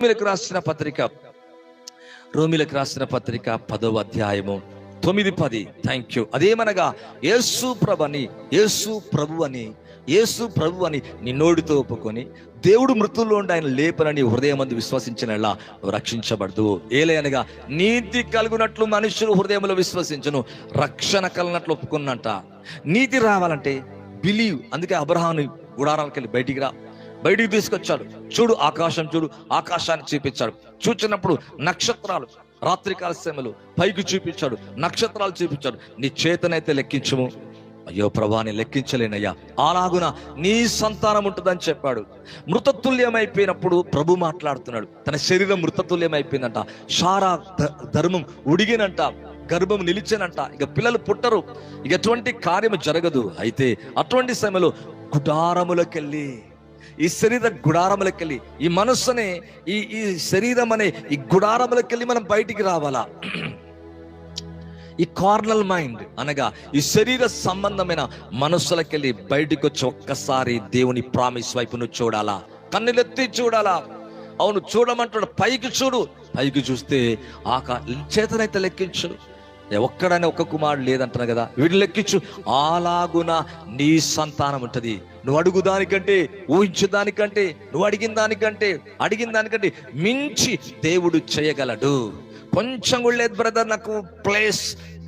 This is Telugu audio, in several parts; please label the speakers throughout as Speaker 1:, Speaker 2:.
Speaker 1: రోమిలకు రాసిన పత్రిక 10వ అధ్యాయము 9-10. Thank you. అదేమనగా యేసు ప్రభు అని నీ నోటితో ఒప్పుకొని దేవుడు మృతుల్లో ఉండి ఆయన లేపనని హృదయమందు విశ్వసించినలా నువ్వు రక్షించబడదు. ఏలయనగా నీతి కలుగునట్లు మనుషులు హృదయంలో విశ్వసించును, రక్షణ కలనట్లు ఒప్పుకున్నంట. నీతి రావాలంటే బిలీవ్. అందుకే అబ్రహాముని గుడారాలకు వెళ్ళి బయటికి తీసుకొచ్చాడు. చూడు ఆకాశం, చూడు ఆకాశాన్ని చూపించాడు. చూచినప్పుడు నక్షత్రాలు, రాత్రికాల సమయంలో పైకి చూపించాడు, నక్షత్రాలు చూపించాడు. నీ చేతనైతే లెక్కించము. అయ్యో ప్రభా నేను లెక్కించలేనయ్యా, అలాగున నీ సంతానం ఉంటుందని చెప్పాడు. మృతతుల్యమైపోయినప్పుడు ప్రభు మాట్లాడుతున్నాడు. తన శరీరం మృతతుల్యమైపోయిందంట. శారా ధర్మం ఉడిగినంట, గర్భం నిలిచానంట. ఇక పిల్లలు పుట్టరు, ఇక ఎటువంటి కార్యము జరగదు. అయితే అటువంటి సమయంలో గుడారములకెళ్ళి, ఈ శరీర గుడారములకెళ్ళి, ఈ మనస్సునే ఈ శరీరం అనే ఈ గుడారములకెళ్ళి మనం బయటికి రావాలా. ఈ కార్నల్ మైండ్ అనగా ఈ శరీర సంబంధమైన మనస్సులకెళ్ళి బయటికి వచ్చి ఒక్కసారి దేవుని ప్రామిస్ వైపు నువ్వు చూడాలా, కన్నులెత్తి చూడాలా. అవును చూడమంటాడు. పైకి చూడు. పైకి చూస్తే చేతనైతే లెక్కించు. ఒక్కడనే ఒక్క కుమారుడు లేదంటున్నా కదా, వీడిని లెక్కించు. అలాగున నీ సంతానం ఉంటుంది. నువ్వు అడుగు దానికంటే, ఊహించు దానికంటే, నువ్వు అడిగిన దానికంటే మించి దేవుడు చేయగలడు. కొంచెం కూడా లేదు బ్రదర్, నాకు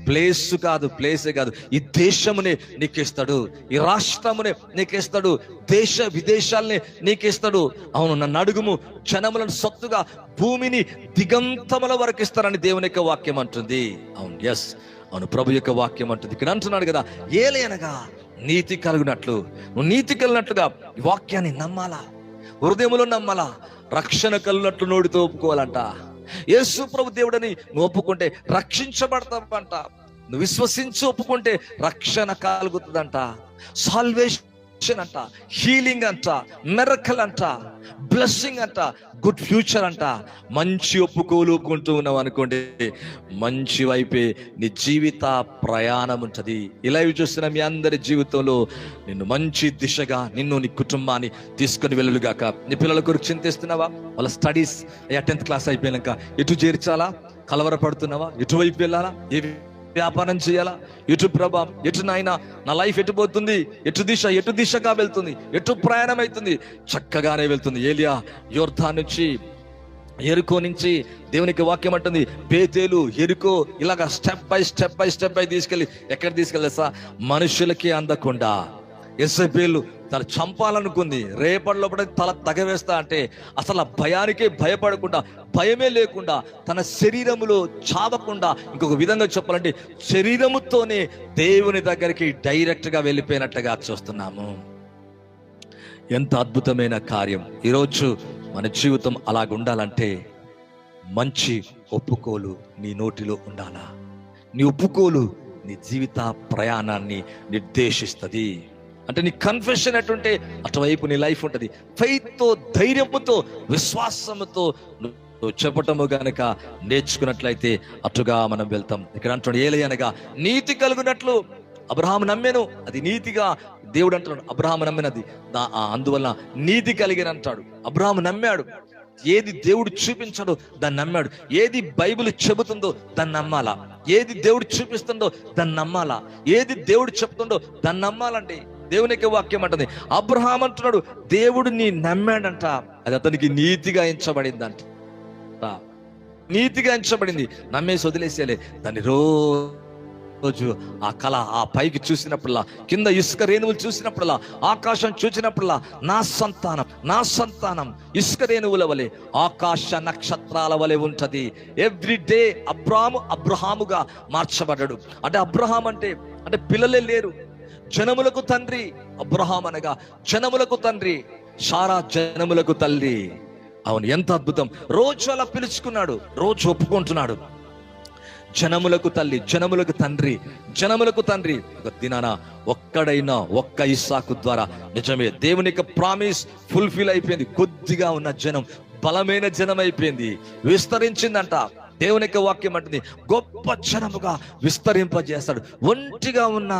Speaker 1: ప్లేసే కాదు, ఈ దేశమునే నీకిస్తాడు, ఈ రాష్ట్రమునే నీకిస్తాడు, దేశ విదేశాలనే నీకిస్తాడు. అవును నన్ను అడుగుము, జనములను సొత్తుగా భూమిని దిగంతముల వరకు ఇస్తారని దేవుని యొక్క వాక్యం అంటుంది. అవును ఎస్, అవును ప్రభు యొక్క వాక్యం అంటుంది. ఇక్కడ అంటున్నాడు కదా, ఏలయనగా నీతి కలిగినట్లు, నువ్వు నీతి కలిగినట్లుగా ఈ వాక్యాన్ని నమ్మాలా, హృదయములో నమ్మాలా. రక్షణ కలిగినట్లు నోటితో ఒప్పుకోవాలంట. యేసు ప్రభు దేవుడని నువ్వు ఒప్పుకుంటే రక్షించబడతావంట. నువ్వు విశ్వసించి ఒప్పుకుంటే రక్షణ కలుగుతుందంట. సాల్వేషన్ అంట, హీలింగ్ అంట, మిరకల్ అంట, బ్లెస్సింగ్ అంట, గుడ్ ఫ్యూచర్ అంట. మంచి ఒప్పుకుంటూ ఉన్నావు అనుకోండి, మంచి వైపే నీ జీవిత ప్రయాణం ఉంటుంది. ఇలా చూస్తున్న మీ అందరి జీవితంలో నిన్ను మంచి దిశగా, నిన్ను నీ కుటుంబాన్ని తీసుకుని వెళ్ళుగాక. నీ పిల్లల కొరకు చింతిస్తున్నావా? వాళ్ళ స్టడీస్ 10th క్లాస్ అయిపోయాక ఎటు చేర్చాలా కలవరపడుతున్నావా? ఎటువైపు వెళ్ళాలా? ఏ వ్యాపారం చేయాలా? ఎటు ప్రభా, ఎటు నాయన నా లైఫ్ ఎటు పోతుంది, ఎటు దిశగా వెళ్తుంది, ఎటు ప్రయాణం అవుతుంది? చక్కగానే వెళ్తుంది. ఏలియా యోర్దాను నుంచి, ఎరుకో నుంచి దేవునికి వాక్యం అంటుంది, బేతేలు, ఎరుకో ఇలాగా స్టెప్ బై తీసుకెళ్ళి ఎక్కడ తీసుకెళ్ళేసా, మనుషులకి అందకుండా యెజెబెలు తను చంపాలనుకుంది. రేపటిలో తల తగవేస్తా అంటే అసలు భయానికే భయపడకుండా, భయమే లేకుండా, తన శరీరములో చావకుండా, ఇంకొక విధంగా చెప్పాలంటే శరీరముతోనే దేవుని దగ్గరికి డైరెక్ట్గా వెళ్ళిపోయినట్టుగా చూస్తున్నాము. ఎంత అద్భుతమైన కార్యం! ఈరోజు మన జీవితం అలాగుండాలంటే మంచి ఒప్పుకోలు నీ నోటిలో ఉండాలా. నీ ఒప్పుకోలు నీ జీవిత ప్రయాణాన్ని నిర్దేశిస్తుంది. అంటే నీ కన్ఫెషన్ ఎటుంటే అటువైపు నీ లైఫ్ ఉంటుంది. ఫెయిత్తో, ధైర్యముతో, విశ్వాసముతో నువ్వు చెప్పటము గనక నేర్చుకున్నట్లయితే అటుగా మనం వెళ్తాం. ఇక్కడ అంటున్నాడు, ఏలయనగా నీతి కలుగునట్లు అబ్రహాము నమ్మెను, అది నీతిగా దేవుడు అంటున్నాడు. అబ్రహాము నమ్మినది అందువల్ల నీతి కలిగిన అంటాడు. అబ్రహాము నమ్మాడు. ఏది దేవుడు చూపించాడో దాన్ని నమ్మాడు. ఏది బైబిల్ చెబుతుందో దాన్ని నమ్మాలా. ఏది దేవుడు చూపిస్తుందో దాన్ని నమ్మాలా. ఏది దేవుడు చెప్తుండో దాన్ని నమ్మాలండి. దేవునికి వాక్యం అంటుంది. అబ్రహాం అంటున్నాడు, దేవుడు నీ నమ్మాడంట, అది అతనికి నీతిగా ఎంచబడిందంట. నీతిగా ఎంచబడింది. నమ్మేసి వదిలేసేలే దాన్ని. రోజు ఆ కళ, ఆ పైకి చూసినప్పుడల్లా, కింద ఇసుక రేణువులు చూసినప్పుడల్లా, ఆకాశం చూసినప్పుడల్లా, నా సంతానం ఇసుక రేణువుల వలె, ఆకాశ నక్షత్రాల వలె ఉంటది. ఎవ్రీ డే అబ్రహాముగా మార్చబడ్డాడు. అంటే అబ్రహాం అంటే పిల్లలే లేరు, జనములకు తండ్రి. అబ్రహాం అనగా జనములకు తండ్రి, శారా జనములకు తల్లి. అవును ఎంత అద్భుతం! రోజు అలా పిలుచుకున్నాడు, రోజు ఒప్పుకుంటున్నాడు. జనములకు తల్లి, జనములకు తండ్రి. ఒక దినాన ఒక్క ఇస్సాకు ద్వారా నిజమే దేవుని యొక్క ప్రామిస్ ఫుల్ఫిల్ అయిపోయింది. కొద్దిగా ఉన్న జనం బలమైన జనం అయిపోయింది, విస్తరించిందంట. దేవుని యొక్క వాక్యం అంటుంది గొప్ప జనముగా విస్తరింపజేస్తాడు. ఒంటిగా ఉన్న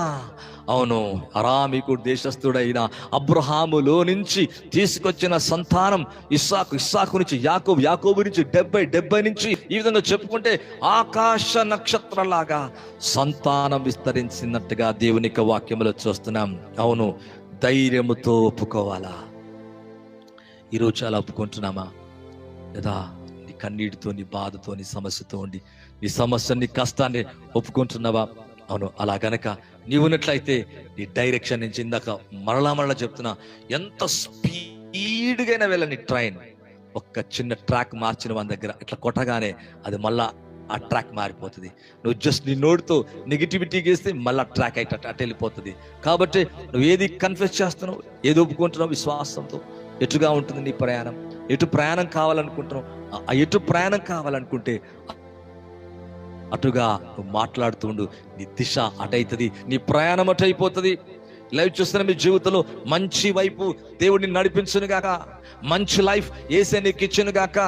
Speaker 1: అవును అరామీకు దేశస్థుడైన అబ్రహాములో నుంచి తీసుకొచ్చిన సంతానం ఇస్సాకు నుంచి యాకోబు నుంచి 70 నుంచి ఈ విధంగా చెప్పుకుంటే ఆకాశ నక్షత్రలాగా సంతానం విస్తరించినట్టుగా దేవుని యొక్క వాక్యములో చూస్తున్నాం. అవును, ధైర్యముతో ఒప్పుకోవాలా. ఈరోజు చాలా ఒప్పుకుంటున్నామా? లేదా నీ కన్నీటితో, నీ బాధతో, నీ సమస్యతో ఉండి నీ సమస్య, నీ కష్టాన్ని ఒప్పుకుంటున్నావా? అవును, అలా గనక నీవు ఉన్నట్లయితే నీ డైరెక్షన్ నుంచి ఇందాక మరలా చెప్తున్నా, ఎంత స్పీడ్గా వెళ్ళని ట్రైన్ ఒక్క చిన్న ట్రాక్ మార్చిన మన దగ్గర ఇట్లా కొట్టగానే అది మళ్ళా ఆ ట్రాక్ మారిపోతుంది. నువ్వు జస్ట్ నీ నోటితో నెగిటివిటీ గేస్తే మళ్ళీ ట్రాక్ అయితే అటు వెళ్ళిపోతుంది. కాబట్టి నువ్వు ఏది కన్ఫెస్ చేస్తున్నావు, ఏది ఒప్పుకుంటున్నావు విశ్వాసంతో, ఎటుగా ఉంటుంది నీ ప్రయాణం, ఎటు ప్రయాణం కావాలనుకుంటున్నావు, ఆ ఎటు ప్రయాణం కావాలనుకుంటే అటుగా నువ్వు మాట్లాడుతుండు. నీ దిశ అటైతుంది, నీ ప్రయాణం అటైపోతుంది. లైఫ్ చూస్తున్న మీ జీవితంలో మంచి వైపు దేవుడిని నడిపించును గాక, మంచి లైఫ్ యేసే నీకు ఇచ్చును గాక,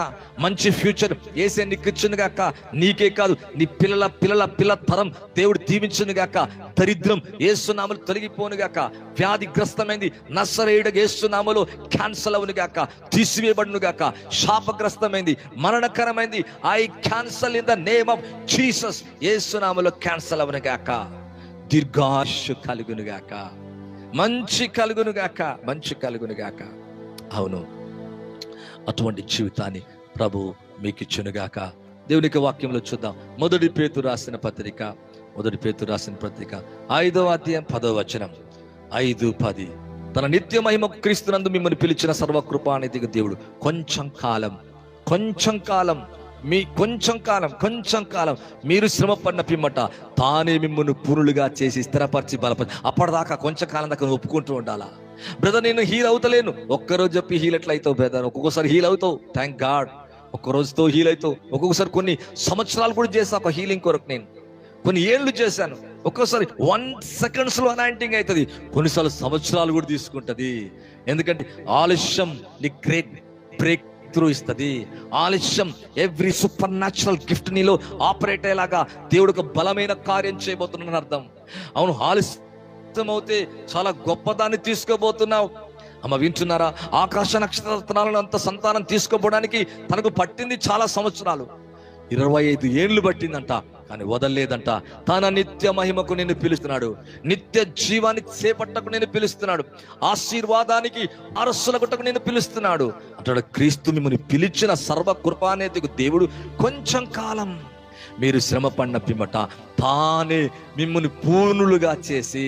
Speaker 1: మంచి ఫ్యూచర్ యేసే నీకు ఇచ్చును గాక. నీకే కాదు, నీ పిల్లల తరం దేవుడు దీవించును గాక. దరిద్రం యేసు నామములో తొలగిపోను గాక. వ్యాధిగ్రస్తమైంది నజరేయుడైన యేసు నామములో క్యాన్సల్ అవును గాక, తీసివేయబడును గాక. శాపగ్రస్తమైంది, మరణకరమైంది, I cancel in the name of Jesus. యేసు నామములో క్యాన్సల్ అవును గాక. దీర్ఘాయుష్షు కలుగును గాక, మంచి కలుగును గాక. అవును, అటువంటి జీవితాన్ని ప్రభు మీకు ఇచ్చును గాక. దేవునికి వాక్యంలో చూద్దాం. మొదటి పేతురు రాసిన పత్రిక 5వ అధ్యాయం 10వ వచనం. 5:10 తన నిత్య మహిమ క్రీస్తునందు మిమ్మల్ని పిలిచిన సర్వకృపానిధికి దేవుడు కొంచెం కాలం మీరు శ్రమ పడిన పిమ్మట తానే మిమ్మల్ని పూర్ణులుగా చేసి స్థిరపరిచి బలపరిచి. అప్పటిదాకా కొంచెం కాలం దాకా నువ్వు ఒప్పుకుంటూ ఉండాలా. బ్రదర్ నేను హీల్ అవుతలేను, ఒక్కరోజు చెప్పి హీల్ ఎట్లయితావు బ్రదర్? ఒక్కొక్కసారి హీల్ అవుతావు, థ్యాంక్ గాడ్. ఒక్క రోజుతో హీల్ అవుతావు. ఒక్కొక్కసారి కొన్ని సంవత్సరాలు కూడా చేసా ఒక హీలింగ్ కొరకు. నేను కొన్ని ఏళ్ళు చేశాను. ఒక్కోసారి 1 seconds అనాయింటింగ్ అవుతుంది, కొన్నిసార్లు సంవత్సరాలు కూడా తీసుకుంటది. ఎందుకంటే ఆలస్యం నీ గ్రేట్ బ్రేక్ త్రూ ఇస్తుంది. ఆలస్యం ఎవ్రీ సూపర్ న్యాచురల్ గిఫ్ట్ నీలో ఆపరేట్ అయ్యేలాగా దేవుడు ఒక బలమైన కార్యం చేయబోతున్నాడని అర్థం. అవును, ఆలస్యం అవుతే చాలా గొప్పదాన్ని తీసుకోబోతున్నావు. అమ్మ వింటున్నారా? ఆకాశ నక్షత్రాలను అంత సంతానం తీసుకోపోవడానికి తనకు పట్టింది చాలా సంవత్సరాలు, 25 ఏళ్ళు పట్టిందంట. కానీ వదలలేదంట. తన నిత్య మహిమకు నేను పిలుస్తున్నాడు, నిత్య జీవాన్ని చేపట్టకు నేను పిలుస్తున్నాడు, ఆశీర్వాదానికి అరస్సులగుటకు నేను పిలుస్తున్నాడు అంటాడు. క్రీస్తు మిమ్మల్ని పిలిచిన సర్వకృపానేతికు దేవుడు కొంచెం కాలం మీరు శ్రమ పడిన పిమ్మట తానే మిమ్మల్ని పూర్ణులుగా చేసి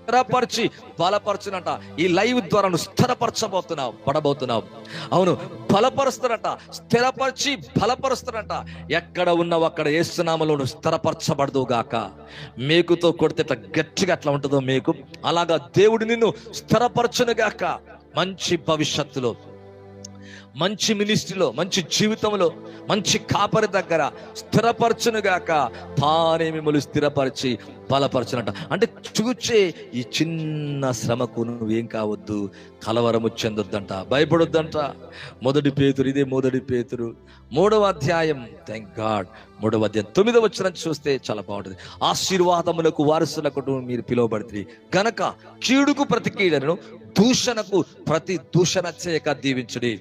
Speaker 1: స్థిరపరిచి బలపరచునంట. ఈ లైవ్ ద్వారా నువ్వు పడబోతున్నావు. అవును, బలపరుస్తారంట, స్థిరపరిచి బలపరుస్తారంట. ఎక్కడ ఉన్నావు అక్కడ యేసు నామములో నువ్వు స్థిరపరచబడదు గాక. మేకుతో కొడితే ఎట్లా గట్టిగా అట్లా ఉంటుందో మేకు, అలాగా దేవుడు నిన్ను స్థిరపరచును గాక. మంచి భవిష్యత్తులో, మంచి మినిస్ట్రీలో, మంచి జీవితంలో, మంచి కాపరి దగ్గర స్థిరపరచును గాక. తానే మిమ్మల్ని స్థిరపరిచి బలపరచునంట. అంటే చూచే ఈ చిన్న శ్రమకు నువ్వేం కావద్దు, కలవరము చెందొద్దంట, భయపడొద్దంట. మొదటి పేతురు 3వ అధ్యాయం, థ్యాంక్ గాడ్, 3వ అధ్యాయం 9వ వచనం చూస్తే చాలా బాగుంటుంది. ఆశీర్వాదములకు వారసులకు మీరు పిలువబడుతుంది గనక కీడుకు ప్రతి కీడను, దూషణకు ప్రతి దూషణ చేయక దీవించుడి.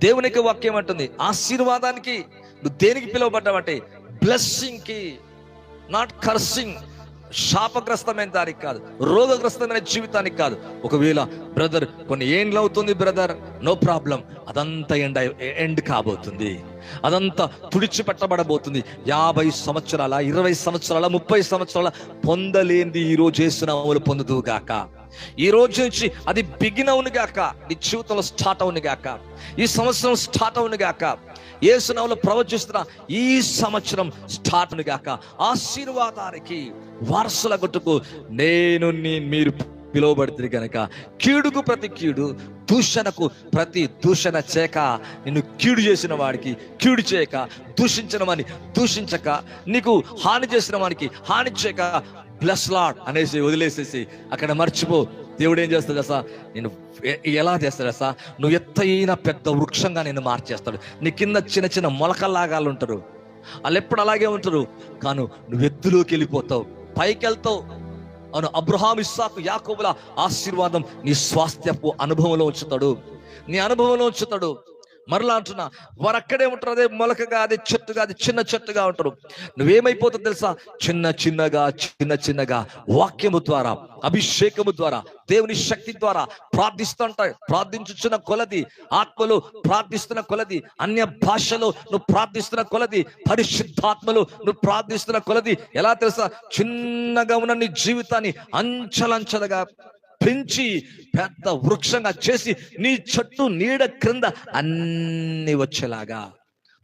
Speaker 1: దేవునికి వాక్యం అంటుంది ఆశీర్వాదానికి నువ్వు దేనికి పిలువబడ్డావంటే బ్లెస్సింగ్ కి, నాట్ కర్సింగ్. శాపగ్రస్తమైన దానికి కాదు, రోగగ్రస్తమైన జీవితానికి కాదు. ఒకవేళ బ్రదర్ కొన్ని ఏండ్లు అవుతుంది బ్రదర్, నో ప్రాబ్లం, అదంతా ఎండ్ కాబోతుంది, అదంతా తుడిచిపెట్టబడబోతుంది. 50 సంవత్సరాల, 20 సంవత్సరాల, 30 సంవత్సరాల పొందలేంది ఈ రోజు యేసునామములో పొందుదు గాక. ఈ రోజు నుంచి అది బిగిన్ అవును గాక, నీ జీవితంలో స్టార్ట్ అవును గాక, ఈ సంవత్సరం స్టార్ట్ అవును గాక. యేసునామములో ప్రవచిస్తున్న ఈ సంవత్సరం స్టార్ట్ అవును గాక. ఆశీర్వాదానికి వారసులగుటకు మీరు పిలువబడుతుంది కనుక కీడుకు ప్రతి కీడు, దూషణకు ప్రతి దూషణ చేయక, నిన్ను కీడు చేసిన వాడికి కీడు చేయక, దూషించిన వాడిని దూషించక, నీకు హాని చేసిన వాడికి హాని చేయక, బ్లెస్ లార్డ్ అనేసి వదిలేసేసి అక్కడ మర్చిపో. దేవుడు ఏం చేస్తాడు అసా, నేను ఎలా చేస్తాడు అసా, నువ్వు ఎత్తైన పెద్ద వృక్షంగా నేను మార్చేస్తాడు. నీ కింద చిన్న చిన్న మొలకల్లాగాలు ఉంటారు, వాళ్ళు ఎప్పుడు అలాగే ఉంటారు, కానీ నువ్వు ఎత్తులోకి వెళ్ళిపోతావు, పైకి వెళ్తావు. అవును, అబ్రహాం, ఇస్సాకు, యాకోబుల ఆశీర్వాదం నీ స్వాస్థ్యపు అనుభవంలో ఉంచుతాడు, నీ అనుభవంలో ఉంచుతాడు. మరలా అంటున్నా, వారు అక్కడే ఉంటారు, అదే మొలకగా, అదే చెట్టుగా, అది చిన్న చెట్టుగా ఉంటారు. నువ్వేమైపోతుంది తెలుసా, చిన్న చిన్నగా వాక్యము ద్వారా, అభిషేకము ద్వారా, దేవుని శక్తి ద్వారా ప్రార్థించుచున్న కొలది, ఆత్మలో ప్రార్థిస్తున్న కొలది, అన్య భాషలో నువ్వు ప్రార్థిస్తున్న కొలది, పరిశుద్ధాత్మలో నువ్వు ప్రార్థిస్తున్న కొలది, ఎలా తెలుసా, చిన్నగా ఉన్న నీ జీవితాన్ని అంచలంచలుగా పెంచి పెద్ద వృక్షంగా చేసి నీ చుట్టూ నీడ క్రింద అన్ని వచ్చేలాగా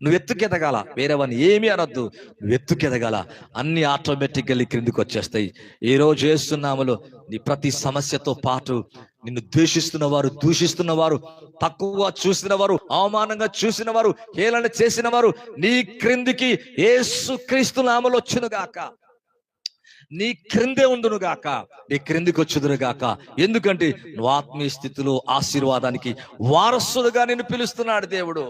Speaker 1: నువ్వు ఎత్తుకెదగాల. వేరే వాడిని ఏమీ అనొద్దు, నువ్వు ఎత్తుకెదగాల, అన్ని ఆటోమేటిక్గా క్రిందికి వచ్చేస్తాయి. ఈ రోజు యేసునామములో నీ ప్రతి సమస్యతో పాటు నిన్ను ద్వేషిస్తున్న వారు, దూషిస్తున్న వారు, తక్కువ చూసిన వారు, అవమానంగా చూసిన వారు, హేళన చేసిన వారు నీ క్రిందికి యేసు క్రీస్తు నామములో వచ్చునుగాక, నీ క్రిందే ఉండును గాక, నీ క్రిందికి వచ్చుదురు గాక. ఎందుకంటే నువ్వు ఆత్మీయ స్థితిలో ఆశీర్వాదానికి వారసులుగా నిన్ను పిలుస్తున్నాడు దేవుడు.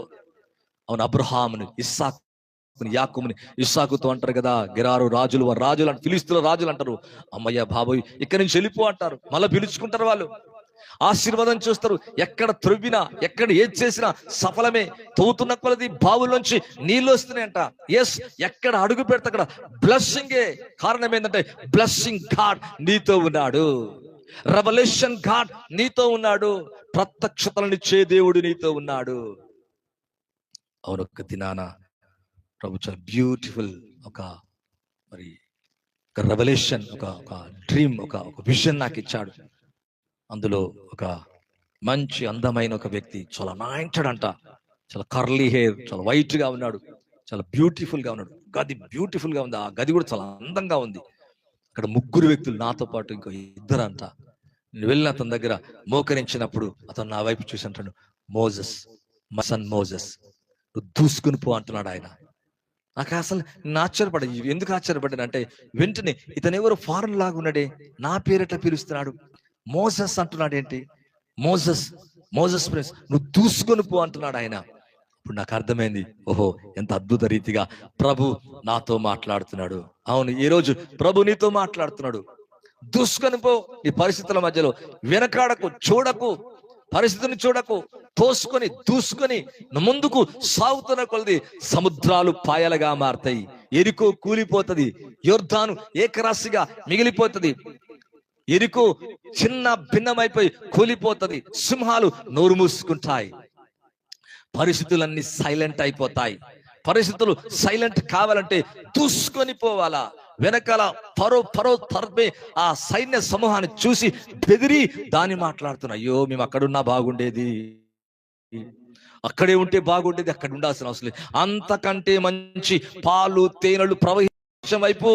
Speaker 1: అవును, అబ్రహాముని, ఇస్సాకుని, యాకోబుని, ఇస్సాకుతో అంటారు కదా, గెరారు రాజులు, వారు రాజులు అంటే, ఫిలిస్తీయుల రాజులు అంటారు. అమ్మయ్య బాబోయ్ ఇక్కడి నుంచి వెళ్ళిపో అంటారు, మళ్ళీ పిలుచుకుంటారు. వాళ్ళు ఆశీర్వాదం చూస్తారు, ఎక్కడ త్రవ్వినా, ఎక్కడ ఏది చేసినా సఫలమే. తవ్వుతున్న కొలది బావుల్లోంచి నీళ్ళు వస్తున్నాయంట. ఎస్, ఎక్కడ అడుగు పెడితే అక్కడ బ్లెస్సింగే. కారణం ఏంటంటే బ్లెస్సింగ్ గాడ్ నీతో ఉన్నాడు, రెవల్యూషన్ గాడ్ నీతో ఉన్నాడు, ప్రత్యక్షతలనిచ్చే దేవుడు నీతో ఉన్నాడు. అవును, ఒక దినాన ప్రభు చాలా బ్యూటిఫుల్ ఒక రెవల్యూషన్, ఒక డ్రీమ్, ఒక విజన్ నాకు ఇచ్చాడు. అందులో ఒక మంచి అందమైన ఒక వ్యక్తి, చాలా అనాయింటెడ్ అంట, చాలా కర్లీ హెయిర్, చాలా వైట్ గా ఉన్నాడు, చాలా బ్యూటిఫుల్ గా ఉన్నాడు. గది బ్యూటిఫుల్ గా ఉంది, ఆ గది కూడా చాలా అందంగా ఉంది. అక్కడ ముగ్గురు వ్యక్తులు, నాతో పాటు ఇంకో ఇద్దరు అంట. నేను వెళ్ళిన అతని దగ్గర మోకరించినప్పుడు అతను నా వైపు చూసి అంటాడు, మోజెస్, మై సన్ మోజెస్, నువ్వు దూసుకుని పో అంటున్నాడు ఆయన. నాకు అసలు ఆశ్చర్యపడ, ఎందుకు ఆశ్చర్యపడ్డాను అంటే, వెంటనే ఇతను ఎవరు ఫారెన్ లాగా ఉన్నాడే, నా పేరట పిలుస్తున్నాడు, మోసెస్ అంటున్నాడు. ఏంటి మోసెస్ ప్రిన్స్, నువ్వు దూసుకొని పో అంటున్నాడు ఆయన. ఇప్పుడు నాకు అర్థమైంది, ఓహో ఎంత అద్భుత రీతిగా ప్రభు నాతో మాట్లాడుతున్నాడు. అవును, ఈ రోజు ప్రభు నీతో మాట్లాడుతున్నాడు. దూసుకొని పో, నీ పరిస్థితుల మధ్యలో వెనకాడకు, చూడకు, పరిస్థితిని చూడకు, తోసుకొని దూసుకొని ముందుకు సాగుతున్న కొలది సముద్రాలు పాయలుగా మారుతాయి, ఎరికో కూలిపోతుంది, యొర్దాను ఏకరాశిగా మిగిలిపోతుంది, ఎరికో చిన్న భిన్నమైపోయి కూలిపోతుంది, సింహాలు నోరు మూసుకుంటాయి, పరిస్థితులన్నీ సైలెంట్ అయిపోతాయి. పరిస్థితులు సైలెంట్ కావాలంటే దూసుకొని పోవాలా. వెనకాల ఫరో తరపే ఆ సైన్య సమూహాన్ని చూసి బెదిరి దాన్ని మాట్లాడుతున్నా, అయ్యో మేము అక్కడున్నా బాగుండేది, అక్కడే ఉంటే బాగుండేది, అక్కడ ఉండాల్సిన అవసరం లేదు, అంతకంటే మంచి పాలు తేనెలు ప్రవహించే వైపు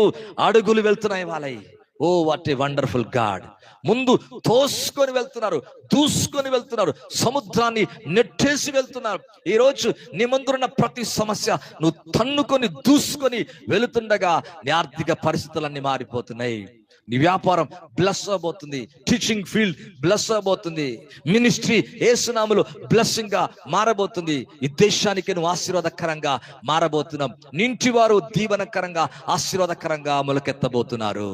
Speaker 1: అడుగులు వెళ్తున్నాయి వాళ్ళవి. Oh what a wonderful God. ముందు తోసుకొని వెళ్తున్నారు, దూసుకొని వెళ్తున్నారు, సముద్రాన్ని నెట్టేసి వెళ్తున్నారు. ఈ రోజు నీ ముందున్న ప్రతి సమస్య నువ్వు తన్నుకొని దూసుకొని వెళుతుండగా నీ ఆర్థిక పరిస్థితులన్నీ మారిపోతున్నాయి, నీ వ్యాపారం బ్లెస్ అవబోతుంది, టీచింగ్ ఫీల్డ్ బ్లెస్ అవబోతుంది, మినిస్ట్రీ యేసునామములో బ్లెస్సింగ్ గా మారబోతుంది, ఈ దేశానికి నువ్వు ఆశీర్వాదకరంగా మారబోతున్నాం, నింటి వారు దీవెనకరంగా ఆశీర్వాదకరంగా మొలకెత్తబోతున్నారు.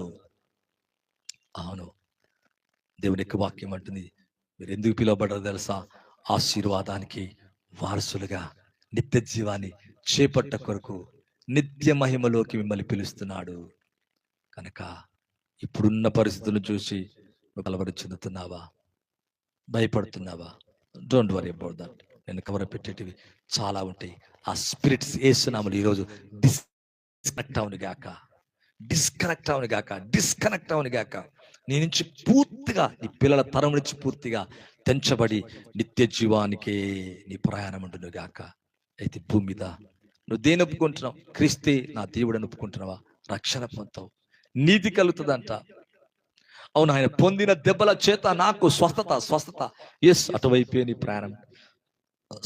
Speaker 1: అవును, దేవుని యొక్క వాక్యం అంటుంది, మీరు ఎందుకు పిలువబడ్డారో తెలుసా, ఆశీర్వాదానికి వారసులుగా నిత్య జీవాన్ని చేపట్ట కొరకు నిత్య మహిమలోకి మిమ్మల్ని పిలుస్తున్నాడు. కనుక ఇప్పుడున్న పరిస్థితులను చూసి కలవరం చెందుతున్నావా, భయపడుతున్నావా? Don't worry about that. నేను కవర్ పెట్టేటివి చాలా ఉంటాయి. ఆ స్పిరిట్స్ యేసునామములో ఈరోజు డిస్కనెక్ట్ అవును గాక. నీ నుంచి పూర్తిగా, నీ పిల్లల తరం నుంచి పూర్తిగా తెంచబడి నిత్య జీవానికే నీ ప్రయాణం ఉండును గాక. అయితే భూమి మీద నువ్వు దేని ఒప్పుకుంటున్నావు? క్రీస్తే నా దేవుడని ఒప్పుకుంటున్నావా? రక్షణ పొందుతావు, నీతి కలుగుతుందంట. అవును, ఆయన పొందిన దెబ్బల చేత నాకు స్వస్థత. ఎస్, అటువైపే నీ ప్రయాణం,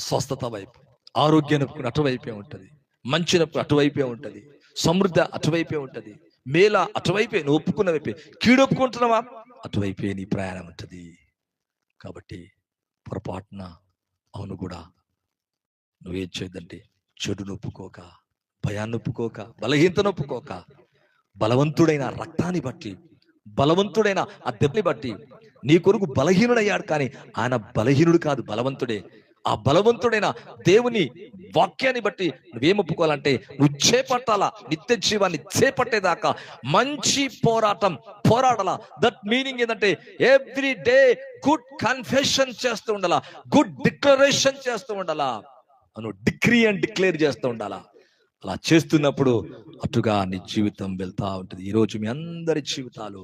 Speaker 1: స్వస్థత వైపు. ఆరోగ్యం ఒప్పుకుని అటువైపే ఉంటది, మంచి నొప్పి అటువైపే ఉంటది, సమృద్ధి అటువైపే ఉంటది, మేళ అటువైపే, నువ్వు ఒప్పుకున్న వైపే. కీడు ఒప్పుకుంటున్నావా? అటువైపే నీ ప్రయాణం ఉంటుంది. కాబట్టి పొరపాటున అవును కూడా నువ్వేం చేయొద్దంటే చెడును ఒప్పుకోక, భయాన్ని ఒప్పుకోక, బలహీనతను ఒప్పుకోక, బలవంతుడైన రక్తాన్ని బట్టి, బలవంతుడైన ఆ దెబ్బని బట్టి నీ కొరకు బలహీనుడయ్యాడు, కానీ ఆయన బలహీనుడు కాదు, బలవంతుడే. ఆ బలవంతుడైన దేవుని వాక్యాన్ని బట్టి నువ్వేం ఒప్పుకోవాలంటే నువ్వు చేపట్టాలా, నిత్య జీవాన్ని చేపట్టేదాకా మంచి పోరాటం పోరాడాలా. దట్ మీనింగ్ ఏంటంటే ఎవ్రీ డే గుడ్ కన్ఫెషన్ చేస్తూ ఉండాలా, గుడ్ డిక్లరేషన్ చేస్తూ ఉండాలా, నువ్వు డిక్రీ అండ్ డిక్లేర్ చేస్తూ ఉండాలా. అలా చేస్తున్నప్పుడు అటుగా నీ జీవితం వెళ్తా ఉంటుంది. ఈరోజు మీ అందరి జీవితాలు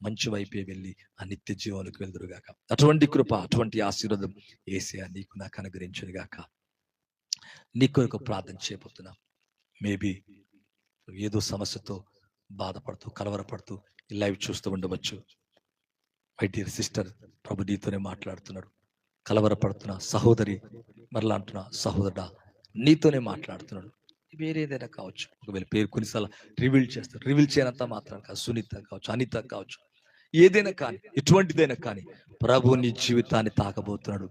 Speaker 1: మంచి వైపే వెళ్ళి ఆ నిత్య జీవానికి వెళ్దురుగాక. అటువంటి కృప, అటువంటి ఆశీర్వాదం యేసయ్య నీకు నాకు అనుగ్రహించునుగాక. నీ కొరకు ప్రార్థన చేయబోతున్నా. మేబీ ఏదో సమస్యతో బాధపడుతూ, కలవరపడుతూ ఈ లైవ్ చూస్తూ ఉండవచ్చు. మై డియర్ సిస్టర్, ప్రభు నీతోనే మాట్లాడుతున్నాడు. కలవరపడుతున్న సహోదరి, మరలా అంటున్నా సహోదరుడా, నీతోనే మాట్లాడుతున్నాడు. వేరేదైనా కావచ్చు, ఒకవేళ పేరు కొన్నిసార్లు రివీల్ చేయనంత మాత్రం కాదు, సునీత కావచ్చు, అనిత కావచ్చు, ఏదైనా కానీ, ఎటువంటిదైనా కానీ ప్రభు నీ జీవితాన్ని తాకబోతున్నాడు.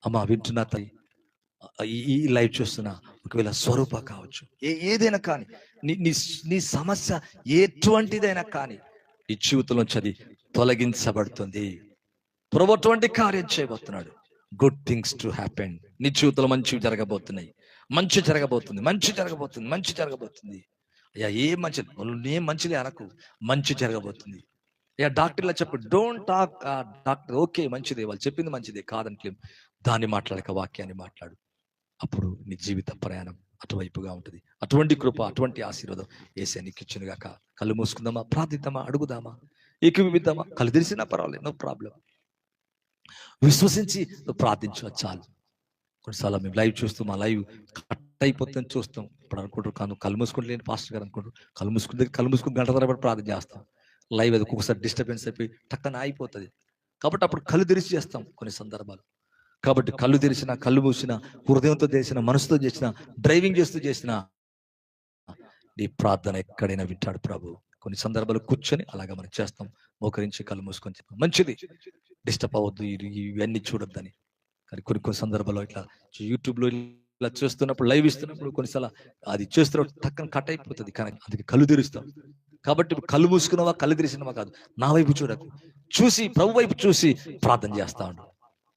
Speaker 1: అమ్మ వింటున్నా తల్లి, ఈ లైవ్ చూస్తున్నా, ఒకవేళ స్వరూప కావచ్చు, ఏదైనా కానీ, నీ సమస్య ఎటువంటిదైనా కానీ ఈ జీవితంలోంచి అది తొలగించబడుతుంది. ప్రభు అటువంటి కార్యం చేయబోతున్నాడు. Good things to happen. నీ జీవితంలో మంచివి జరగబోతున్నాయి, మంచి జరగబోతుంది, మంచి జరగబోతుంది, మంచి జరగబోతుంది. అయ్యా ఏం మంచిది అనకు, మంచి జరగబోతుంది. అయ్యా డాక్టర్లా చెప్పు, డోంట్ టాక్. డాక్టర్ ఓకే మంచిదే, వాళ్ళు చెప్పింది మంచిదే కాదంటే, దాన్ని మాట్లాడక వాక్యాన్ని మాట్లాడు. అప్పుడు నీ జీవిత ప్రయాణం అటువైపుగా ఉంటుంది. అటువంటి కృప, అటువంటి ఆశీర్వాదం యేసయ్య నీకు ఇచ్చునుగాక. కళ్ళు మూసుకుందామా, ప్రార్థిద్దామా, అడుగుదామా, ఏకీభవిద్దామా? కళ్ళు తెరిసినా పర్వాలేదు, నో ప్రాబ్లం. విశ్వసించి నువ్వు ప్రార్థించు చాలు. కొన్నిసార్లు మేము లైవ్ చూస్తూ మా లైవ్ కట్ అయిపోతుందని చూస్తాం. ఇప్పుడు అనుకుంటారు కళ్ళు మూసుకుంటే లేని పాస్టర్ గారు అనుకుంటారు, కళ్ళు మూసుకుని గంట తరబడి ప్రార్థన చేస్తాం. లైవ్ అది ఒక్కొక్కసారి డిస్టర్బెన్స్ అయిపోయి టక్కన ఆగిపోతుంది. కాబట్టి అప్పుడు కళ్ళు తెరిచి చేస్తాం కొన్ని సందర్భాలు. కాబట్టి కళ్ళు తెరిచిన, కళ్ళు మూసిన, హృదయంతో చేసిన, మనసుతో చేసిన, డ్రైవింగ్ చేస్తూ చేసిన నీ ప్రార్థన ఎక్కడైనా వింటాడు ప్రభు. కొన్ని సందర్భాలు కూర్చొని అలాగా మనం చేస్తాం, మోకరించి కళ్ళు మూసుకొని చెప్పాం, మంచిది, డిస్టర్బ్ అవ్వద్దు, ఇవన్నీ చూడొద్దని. కానీ కొన్ని సందర్భాల్లో ఇట్లా యూట్యూబ్లో ఇలా చేస్తున్నప్పుడు, లైవ్ ఇస్తున్నప్పుడు కొన్నిసార్లు అది చేస్తున్నప్పుడు టక్కన కట్ అయిపోతుంది. కానీ అందుకే కళ్ళు తెరుస్తాం. కాబట్టి కళ్ళు మూసుకున్నావా, కళ్ళు తెరిసినవా కాదు, నా వైపు చూడకు, చూసి ప్రభు వైపు చూసి ప్రార్థన చేస్తా ఉండు.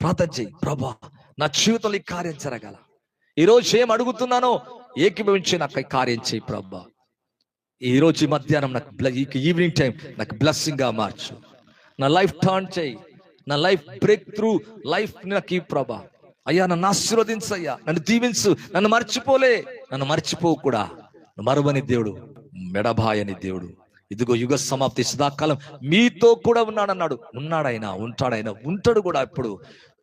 Speaker 1: ప్రార్థన చేయి, ప్రభా నా జీవితంలో ఈ కార్యం జరగాల, ఈరోజు ఏం అడుగుతున్నానో ఏకీభవించి నాకు ఈ కార్యం చేయి ప్రభా. ఈరోజు మధ్యాహ్నం నాకు ఈవినింగ్ టైం నాకు బ్లెస్సింగ్ గా మార్చు, నా లైఫ్ టర్న్ చేయి, నా లైఫ్ బ్రేక్ త్రూ లైఫ్ నాకు ఈ ప్రభా. అయ్యా నన్ను ఆశీర్వదించయ్యా, నన్ను దీవించు, నన్ను మర్చిపోలే, నన్ను మర్చిపోకూడా. మరువని దేవుడు, మెడబాయని దేవుడు, ఇదిగో యుగ సమాప్తి సదాకాలం మీతో కూడా ఉన్నాడన్నాడు. ఉన్నాడైనా, ఉంటాడైనా, ఉంటాడు కూడా. ఇప్పుడు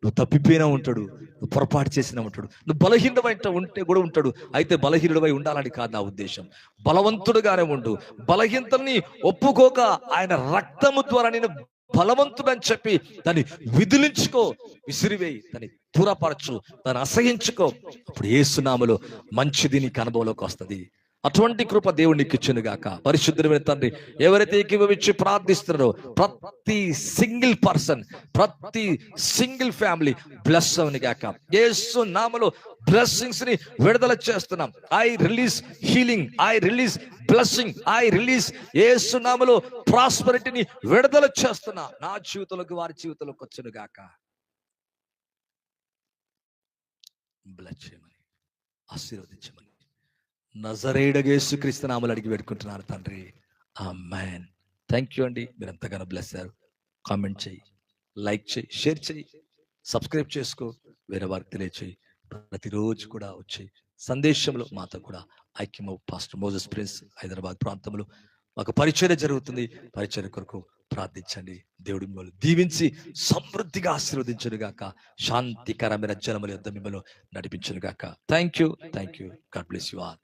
Speaker 1: నువ్వు తప్పిపోయినా ఉంటాడు, నువ్వు పొరపాటు చేసినా ఉంటాడు, నువ్వు బలహీనమై ఉంటే కూడా ఉంటాడు. అయితే బలహీనుడివై ఉండాలని కాదు నా ఉద్దేశం, బలవంతుడుగానే ఉండు. బలహీనతల్ని ఒప్పుకోక ఆయన రక్తము ద్వారా నేను బలవంతుడని చెప్పి దాన్ని విదిలించుకో, విసిరివేయి, దాన్ని దూరపరచు, దాన్ని అసహించుకో. అప్పుడు యేసునామములో మంచిది నీకు అనుభవంలోకి వస్తుంది. అటువంటి కృప దేవుడు నీకు ఇచ్చును గాక. పరిశుద్ధమైన తండ్రి, ఎవరైతే ఏకీభవించి ప్రార్థిస్తున్నారో ప్రతి సింగిల్ పర్సన్, ప్రతి సింగిల్ ఫ్యామిలీ బ్లెస్ అవును గాక. యేసు నామములో బ్లెస్సింగ్స్ ని విడుదల చేస్తున్నాం. I release healing, I release blessing, I release యేసు నామములో ప్రాస్పరిటీని విడుదల చేస్తున్నా. నా జీవితంలోకి, వారి జీవితంలోకి వచ్చును గాక. బ్లెస్ చేయమని, ఆశీర్వదించమని నజరేయుడగు యేసుక్రీస్తు నామములో అడిగి పెట్టుకుంటున్నాను తండ్రి, ఆమేన్. థ్యాంక్ యూ అండి, మీరు ఎంతగానో బ్లెస్ అయ్యారు. కామెంట్ చేయి, లైక్ చేయి, షేర్ చేయి, సబ్స్క్రైబ్ చేసుకో, వేరే వారికి తెలియచేయి. ప్రతిరోజు కూడా వచ్చి సందేశంలో మాతో కూడా ఐక్యమవు. పాస్టర్ మోజెస్ ప్రిన్స్ హైదరాబాద్ ప్రాంతంలో మాకు పరిచర్య జరుగుతుంది. పరిచర్య కొరకు ప్రార్థించండి. దేవుడు మిమ్మల్ని దీవించి సమృద్ధిగా ఆశీర్వదించును గాక. శాంతికరమైన జనముల యొద్ద మిమ్మల్ని నడిపించును గాక. Thank you, God bless you all.